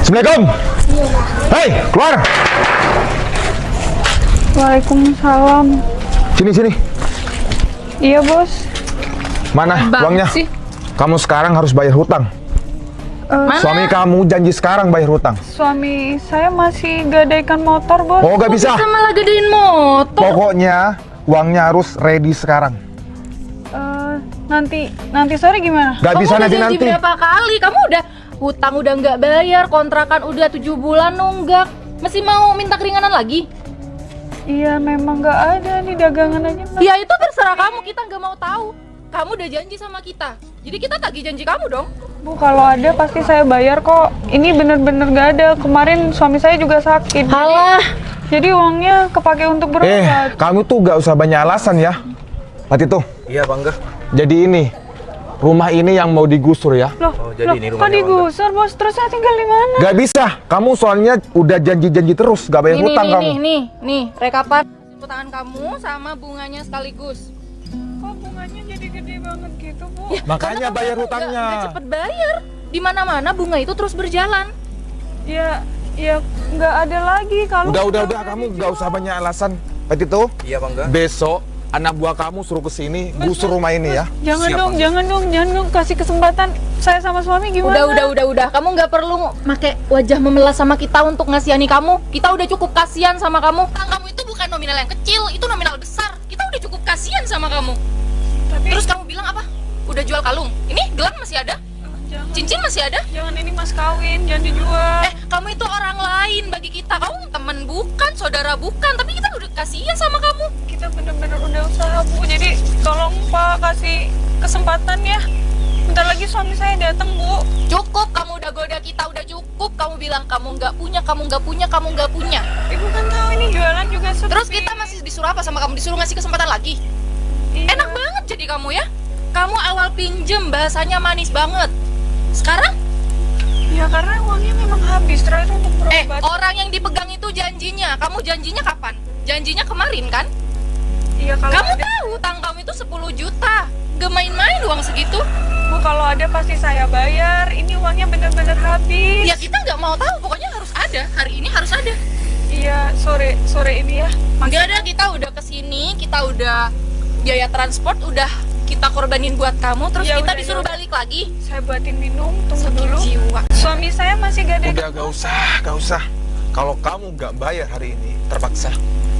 Assalamualaikum. Hei, keluar. Waalaikumsalam. Sini. Iya, Bos. Mana Bang uangnya? sih. Kamu sekarang harus bayar hutang. Mana? Suami kamu janji sekarang bayar hutang. Suami saya masih gadaikan motor, Bos. Oh, gak bisa. Bisa malah gedein motor. Pokoknya uangnya harus ready sekarang. Nanti sore gimana? Gak Kamu bisa udah janji nanti. berapa kali? Kamu udah hutang udah nggak bayar, kontrakan udah 7 bulan nunggak. Masih mau minta keringanan lagi? Iya, memang nggak ada nih dagangan aja. Mbak. Ya itu terserah kamu, kita nggak mau tahu. Kamu udah janji sama kita, jadi kita tagih janji kamu dong. Bu, kalau ada pasti saya bayar kok. Ini bener-bener nggak ada. Kemarin suami saya juga sakit. Halah, Jadi uangnya kepake untuk berobat. Kamu tuh gak usah banyak alasan ya. Pak Tito. Iya, Bangga. Jadi ini, rumah ini yang mau digusur ya. Loh, jadi ini kok rumahnya, digusur, Bos? Terus saya tinggal di mana? Gak bisa, kamu soalnya udah janji-janji terus, gak bayar hutang kamu. nih, rekapan tangan kamu sama bunganya sekaligus. Kok bunganya jadi gede banget gitu, Bu? Ya, Makanya karena bayar kamu hutangnya. nggak cepet bayar. Di mana-mana bunga itu terus berjalan. Ya, nggak ada lagi kalau. Udah, kamu gak usah banyak alasan. Pak Tito, Iya, Bangga. besok anak buah kamu suruh ke sini gusur rumah ini ya. Jangan Siap, dong, Mas. jangan dong, kasih kesempatan saya sama suami gimana? Udah. Kamu nggak perlu pakai wajah memelas sama kita untuk ngasihani kamu. Kita udah cukup kasihan sama kamu. Kamu itu bukan nominal yang kecil, itu nominal besar. Kita udah cukup kasihan sama kamu. Tapi Terus kamu bilang apa? Udah jual kalung. Ini gelang masih ada? jangan, Cincin masih ada? jangan ini mas kawin, jangan dijual. Kamu itu orang lain bagi kita. Kamu teman bukan, saudara bukan, tapi kita udah kasihan sama kamu. Kita bener-bener udah usaha, Bu. Jadi tolong Pak kasih kesempatan ya. Bentar lagi suami saya datang, Bu. Cukup, kamu udah goda kita, udah cukup. Kamu bilang kamu nggak punya. Ibu kan tahu ini jualan juga sepi. Terus kita masih disuruh apa sama kamu? Disuruh ngasih kesempatan lagi? Iya. Enak banget jadi kamu ya. Kamu awal pinjem bahasanya manis banget. Sekarang Ya karena uangnya memang habis terakhir untuk berobat. orang yang dipegang itu janjinya. Kamu janjinya kapan? Janjinya kemarin kan? Iya kalau Kamu ada, tahu utang kamu itu 10 juta. Gak main-main uang segitu. Bu, kalau ada pasti saya bayar. Ini uangnya bener-bener habis. Ya kita nggak mau tahu. Pokoknya harus ada. Hari ini harus ada. Iya, sore ini ya. Nggak ada. Kita udah kesini. Kita udah biaya transport udah kita korbanin buat kamu. Terus Ya kita udah, disuruh ya udah. balik lagi. Saya buatin minum, tunggu Sakit dulu. jiwa. Suami saya masih gak ada. Udah gak usah. Kalau kamu gak bayar hari ini, terpaksa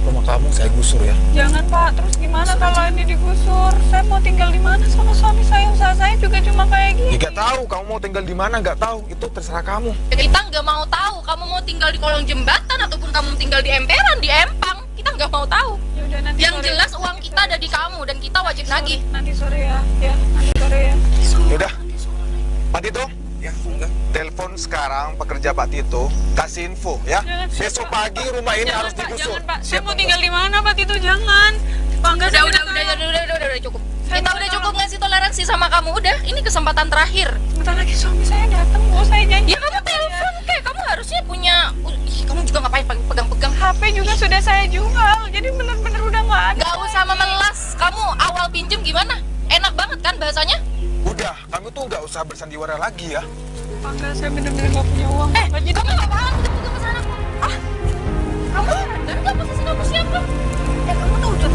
rumah kamu saya gusur ya. Jangan Pak, terus gimana kalau ini digusur? Saya mau tinggal di mana sama suami saya? Usaha saya juga cuma kayak gini. Ya gak tahu, kamu mau tinggal di mana gak tahu. Itu terserah kamu. Kita nggak mau tahu kamu mau tinggal di kolong jembatan ataupun kamu tinggal di emperan, di empang. Kita nggak mau tahu. Ya udah nanti Yang sore. jelas uang kita ada di kamu dan kita wajib nagih. Nanti sore ya. Ya, nanti sore ya. Yaudah, Pak Tito, Ya, Bangga. telepon sekarang pekerja Pak Tito, kasih info ya. Jangan, Besok pagi rumah ini harus Pak, digusur. jangan Pak. Saya mau tinggal di mana Pak itu jangan. Pak enggak Udah cukup. Kita udah cukup ngasih toleransi sama kamu. Udah, ini kesempatan terakhir. Bentar lagi suami saya datang, Bu. Saya janji. Ya kamu telepon kayak kamu harusnya punya. Ih, kamu juga ngapain pegang-pegang? HP juga sudah saya jual. Jadi bener-bener udah nggak ada. Gak usah memelas. Kamu awal pinjem gimana? Enak banget kan bahasanya? Udah, kamu tuh gak usah bersandiwara lagi ya. Pak, enggak, saya bener-bener nggak punya uang. Pak. Jadi Kamu gak paham pegang pesan aku. Ah, kamu dan gak posisi kamu siapa? Kamu tuh udah.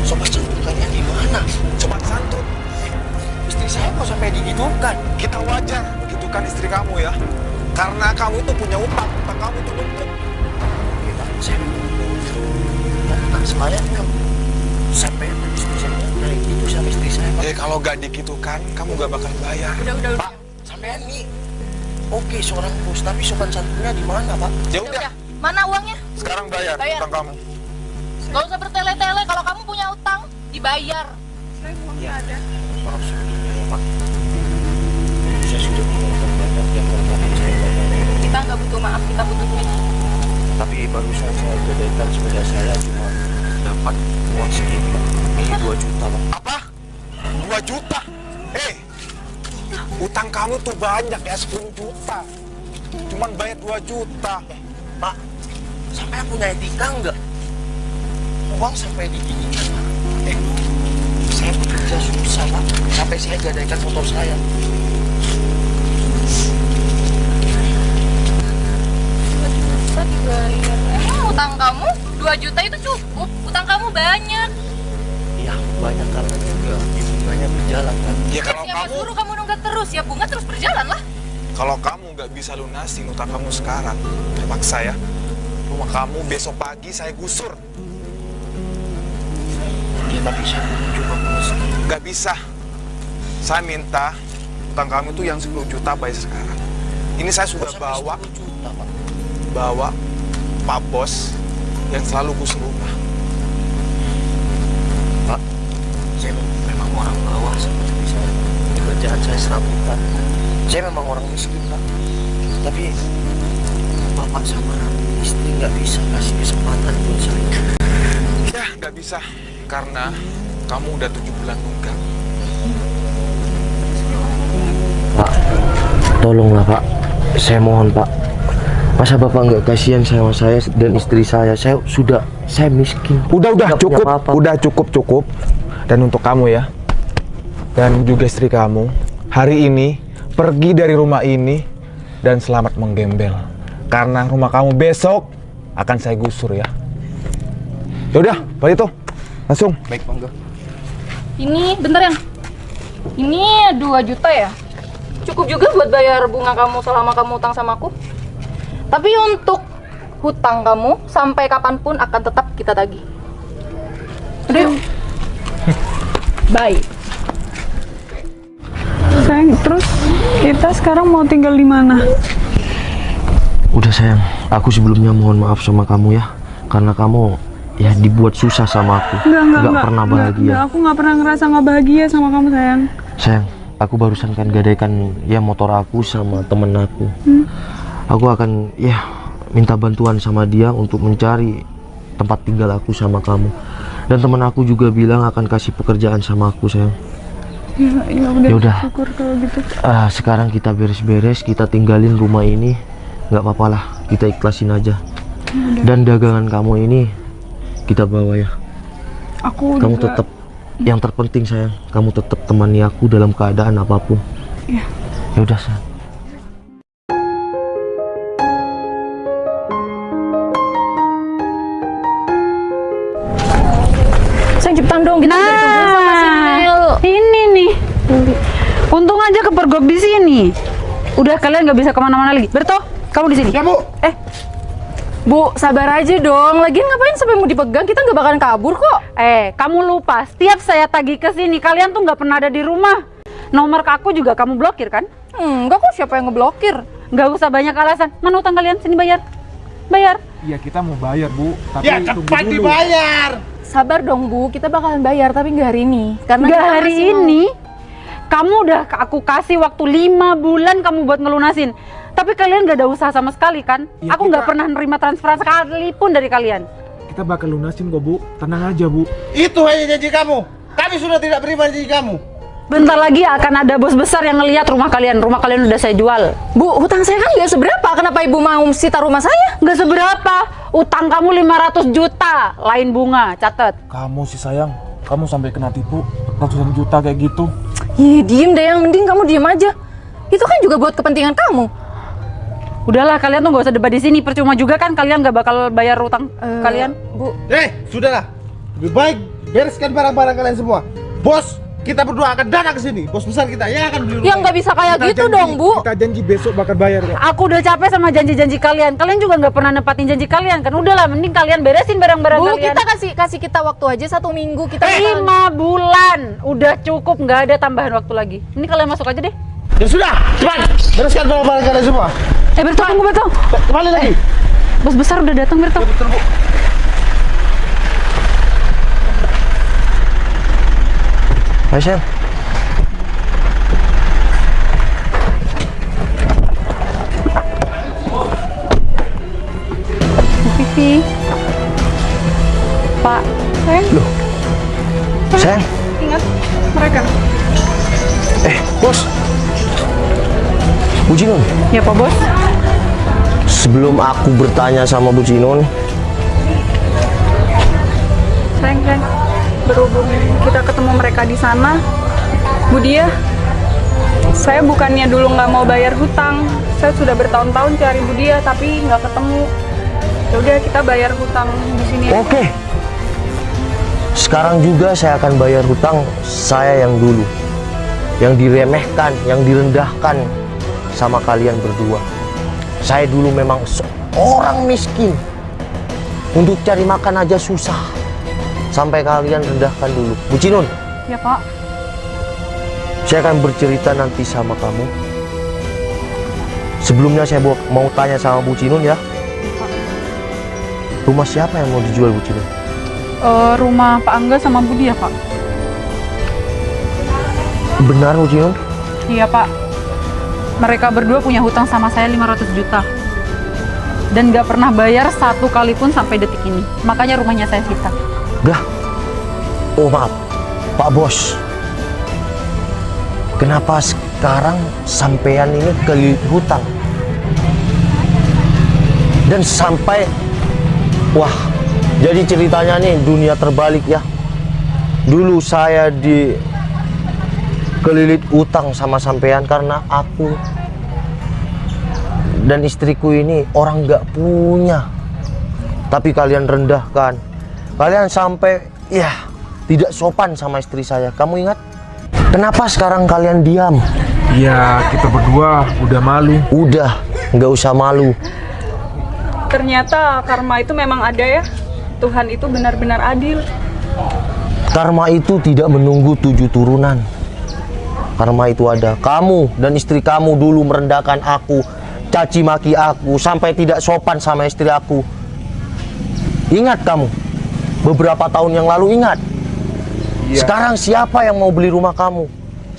Sobat cantukannya di mana? Sobat santun, Istri saya kok sampai digitukan? kita wajar begitukan istri kamu ya. Karena kamu itu punya utang kamu itu numpuk. Iya, Pak. Saya tak semayang kan. Sampai istri saya naik itu sama istri saya, Pak. Kalau gak digitukan, kamu gak bakal bayar. Udah. Pak, sampean nih. Oke, seorang bos, tapi sopan santunnya di mana, Pak? Ya Udah. udah, Mana uangnya? sekarang bayar Bayar. utang kamu. Gak usah bertele-tele. Kalau kamu punya utang, dibayar. saya uangnya ada. Maaf sebetulnya ya, Pak. Saya sudah menonton banyak yang mengatakan saya banyak. Kita nggak butuh maaf, kita butuh duit. Tapi barusan saya gadaikan sepeda saya cuma dapat uang segini, Pak. Ini 2 juta, Pak. Apa? 2 juta? Utang kamu tuh banyak ya, 10 juta. Cuman bayar 2 juta. Pak, sampai aku punya etika enggak? Uang sampai diginikan, Pak. Saya bekerja susah, Pak. sampai saya gadaikan motor saya. Dibayar. Emang utang kamu 2 juta itu cukup? Utang kamu banyak. Ya banyak karena juga banyak berjalan kan. Ya kalau Siapa kamu suruh kamu nunggak terus? Ya bunga terus berjalan lah. kalau kamu nggak bisa lunasin utang kamu sekarang, terpaksa ya. Rumah kamu besok pagi saya gusur. Ya tapi saya belum coba menulis. Nggak bisa. Saya minta utang kamu itu yang 10 juta bayar sekarang. Ini saya sudah bawa 10 juta, Pak. Pak Bos yang selalu gusur rumah. Pak, saya memang orang bawah seperti saya. Pekerjaan saya serabutan. Saya memang orang miskin, Pak. Tapi Bapak sama istri nggak bisa kasih kesempatan buat saya. Ya, nggak bisa. Karena kamu udah 7 bulan nunggak. Pak, tolonglah Pak. Saya mohon Pak. Masa Bapak nggak kasihan sama saya dan istri saya? Saya miskin. Udah Nggak punya cukup. apa-apa. Udah cukup. Dan untuk kamu ya. Dan juga istri kamu, hari ini pergi dari rumah ini dan selamat menggembel. Karena rumah kamu besok akan saya gusur ya. Yaudah, balik tuh. Langsung. Baik, Bangga. Ini bentar yang. Ini 2 juta ya? Cukup juga buat bayar bunga kamu selama kamu utang sama aku. Tapi untuk hutang kamu sampai kapanpun akan tetap kita tagih. Udah yuk. Bye. Sayang, terus kita sekarang mau tinggal di mana? Udah sayang, aku sebelumnya mohon maaf sama kamu ya. Karena kamu ya dibuat susah sama aku. Nggak pernah bahagia. Enggak, aku nggak pernah ngerasa nggak bahagia sama kamu sayang. Sayang, aku barusan kan gadaikan ya motor aku sama temen aku. Aku akan ya minta bantuan sama dia untuk mencari tempat tinggal aku sama kamu. Dan temen aku juga bilang akan kasih pekerjaan sama aku sayang. Ya Yaudah. syukur kalau gitu. Sekarang kita beres-beres, kita tinggalin rumah ini. Nggak apa-apa lah, kita ikhlasin aja. Dan dagangan kamu ini kita bawa ya. Kamu tetap, yang terpenting sayang, kamu tetap temani aku dalam keadaan apapun. Iya. Ya udah sayang. Sayang cepetan dong, kita udah ditungguin sama si Mel. Ini nih. Untung aja kepergok di sini. Udah kalian nggak bisa kemana-mana lagi. Berto, kamu di sini. Ya, Bu. Bu, sabar aja dong. Lagian ngapain sampai mau dipegang? Kita nggak bakalan kabur kok. Kamu lupa. Setiap saya tagih ke sini, kalian tuh nggak pernah ada di rumah. Nomor ke aku juga kamu blokir kan? Enggak kok, siapa yang ngeblokir? Nggak usah banyak alasan. Mana utang kalian? Sini bayar. Bayar. Iya, kita mau bayar, Bu. Tapi Ya cepat dibayar. Sabar dong Bu, kita bakalan bayar tapi nggak hari ini. Karena Nggak kita hari masih mau- ini. Kamu udah aku kasih waktu 5 bulan kamu buat ngelunasin. Tapi kalian nggak ada usaha sama sekali kan? Ya, Aku nggak kita- pernah nerima transferan sekalipun dari kalian. Kita bakal lunasin kok, Bu. Tenang aja, Bu. Itu hanya janji kamu. Kami sudah tidak terima janji kamu. Bentar lagi akan ada bos besar yang ngelihat rumah kalian. Rumah kalian udah saya jual. Bu, hutang saya kan nggak seberapa. Kenapa Ibu mau sita rumah saya? Nggak seberapa. Utang kamu 500 juta. Lain bunga, catet. Kamu sih sayang, kamu sampai kena tipu ratusan juta kayak gitu. Ih, diem deh, yang mending kamu diem aja. Itu kan juga buat kepentingan kamu. Udahlah, kalian tuh nggak usah debat di sini. Percuma juga kan kalian nggak bakal bayar utang kalian. Bu, Sudahlah. Lebih baik bereskan barang-barang kalian semua. Bos, kita berdua akan datang ke sini. Bos besar kita yang akan beli rumah. ya nggak bisa kayak Kita gitu janji, dong, Bu. Kita janji besok bakal bayar kok. Aku udah capek sama janji-janji kalian. Kalian juga nggak pernah nepatin janji kalian kan? Udahlah, mending kalian beresin barang-barang Bu, kalian. kita kasih kita waktu aja 1 minggu. Kita 5 bulan udah cukup, nggak ada tambahan waktu lagi. Ini kalian masuk aja deh. Ya sudah, cepat. Bereskan barang-barang kalian semua. Berto, tunggu Berto. Kembali lagi. Bos besar udah datang Berto. Betul, Bu. Ayo sayang. Vivi. Pak. Sayang. Ingat mereka. Bos. Bu Jinon, Ya Pak Bos. sebelum aku bertanya sama Bu Jinon, Sayang. Berhubung kita ketemu mereka di sana, Bu Dia, saya bukannya dulu nggak mau bayar hutang. Saya sudah bertahun-tahun cari Bu Dia, tapi nggak ketemu. Yaudah, kita bayar hutang di sini. Oke. Sekarang juga saya akan bayar hutang saya yang dulu. Yang diremehkan, yang direndahkan sama kalian berdua. Saya dulu memang seorang miskin. Untuk cari makan aja susah. Sampai kalian rendahkan dulu. Bu Cinun. Ya, Pak. Saya akan bercerita nanti sama kamu. Sebelumnya saya mau tanya sama Bu Cinun ya. Rumah siapa yang mau dijual, Bu Cinun? Rumah Pak Angga sama Bu Dia, Pak. Benar, Bu Cinun? Iya, Pak. Mereka berdua punya hutang sama saya 500 juta. Dan nggak pernah bayar satu kali pun sampai detik ini. Makanya rumahnya saya sita. Dah. Oh maaf, Pak Bos. Kenapa sekarang sampean ini kelilit hutang? Dan sampai, wah, jadi ceritanya nih dunia terbalik ya. Dulu saya dikelilit utang sama sampean karena aku dan istriku ini orang nggak punya. Tapi kalian rendahkan. Kalian sampai, ya, tidak sopan sama istri saya. Kamu ingat? Kenapa sekarang kalian diam? Ya, kita berdua udah malu. Udah, nggak usah malu. Ternyata karma itu memang ada ya. Tuhan itu benar-benar adil. Karma itu tidak menunggu 7 turunan. Karma itu ada. Kamu dan istri kamu dulu merendahkan aku, caci maki aku, sampai tidak sopan sama istri aku. Ingat kamu, beberapa tahun yang lalu ingat. Iya. Sekarang siapa yang mau beli rumah kamu?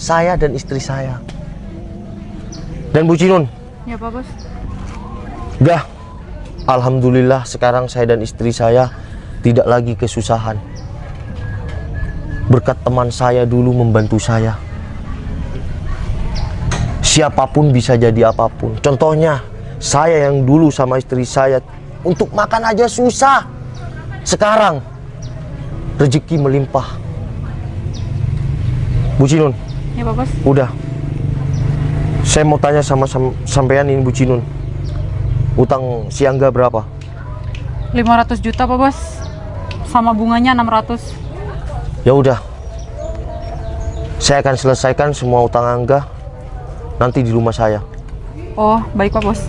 Saya dan istri saya. Dan Bu Cinun. Ya, Pak Bos. Dah, alhamdulillah sekarang saya dan istri saya tidak lagi kesusahan. Berkat teman saya dulu membantu saya. Siapapun bisa jadi apapun. Contohnya, saya yang dulu sama istri saya untuk makan aja susah. Sekarang rezeki melimpah. Bu Cinun. Ya, Pak Bos. Udah. Saya mau tanya sama sampean ini, Bu Cinun. Utang si Angga berapa? 500 juta, Pak Bos. Sama bunganya 600. Ya udah. Saya akan selesaikan semua utang Angga nanti di rumah saya. Oh, baik, Pak Bos.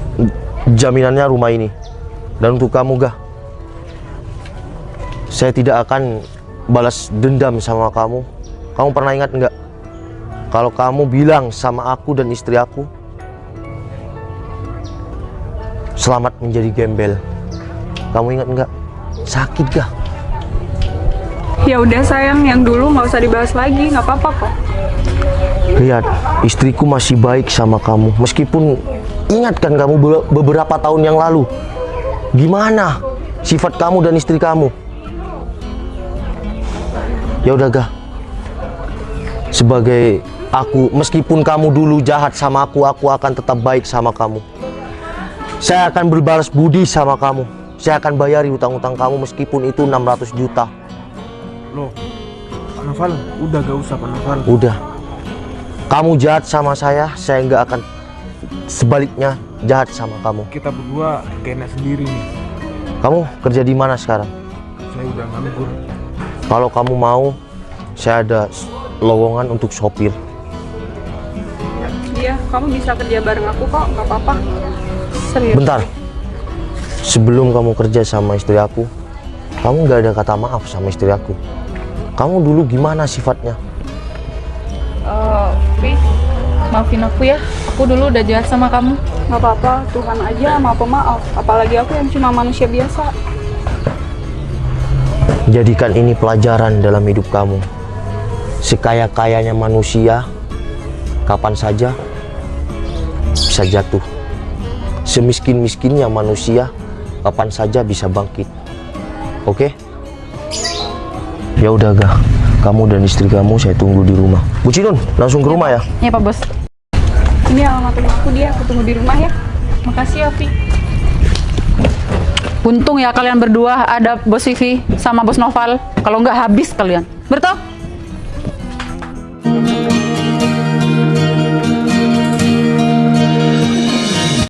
Jaminannya rumah ini. Dan untuk kamu, Gah, saya tidak akan balas dendam sama kamu. Kamu pernah ingat enggak? Kalau kamu bilang sama aku dan istri aku, selamat menjadi gembel. Kamu ingat enggak? Sakit, Gah? Ya udah sayang, yang dulu nggak usah dibahas lagi, nggak apa-apa kok. Lihat, istriku masih baik sama kamu. Meskipun ingat kan kamu beberapa tahun yang lalu, gimana sifat kamu dan istri kamu? Ya udah, Gah. Sebagai aku, meskipun kamu dulu jahat sama aku akan tetap baik sama kamu. Saya akan berbalas budi sama kamu. Saya akan bayari hutang-hutang kamu meskipun itu 600 juta. Loh, Pak Noval, udah gak usah Pak Noval. Udah. Kamu jahat sama saya nggak akan sebaliknya jahat sama kamu. Kita berdua kena sendiri nih. Kamu kerja di mana sekarang? Saya udah nganggur. Kalau kamu mau, saya ada lowongan untuk sopir. Iya, kamu bisa kerja bareng aku kok, nggak apa-apa. Serius. Bentar. Sebelum kamu kerja sama istri aku, kamu nggak ada kata maaf sama istri aku. Kamu dulu gimana sifatnya? Pi, maafin aku ya. Aku dulu udah jahat sama kamu. Nggak apa-apa, Tuhan aja maaf pemaaf. Apalagi aku yang cuma manusia biasa. Jadikan ini pelajaran dalam hidup kamu. Sekaya-kayanya manusia, kapan saja bisa jatuh. Semiskin-miskinnya manusia, kapan saja bisa bangkit. Oke? Ya udah, Gah. Kamu dan istri kamu saya tunggu di rumah. Bu Cinun, langsung ke rumah ya? Iya, Pak Bos. Ini alamat rumahku, Dia. Aku tunggu di rumah ya. Makasih ya, Pi. Untung ya kalian berdua ada Bos Vivi sama Bos Noval. Kalau nggak habis kalian. Bertoh?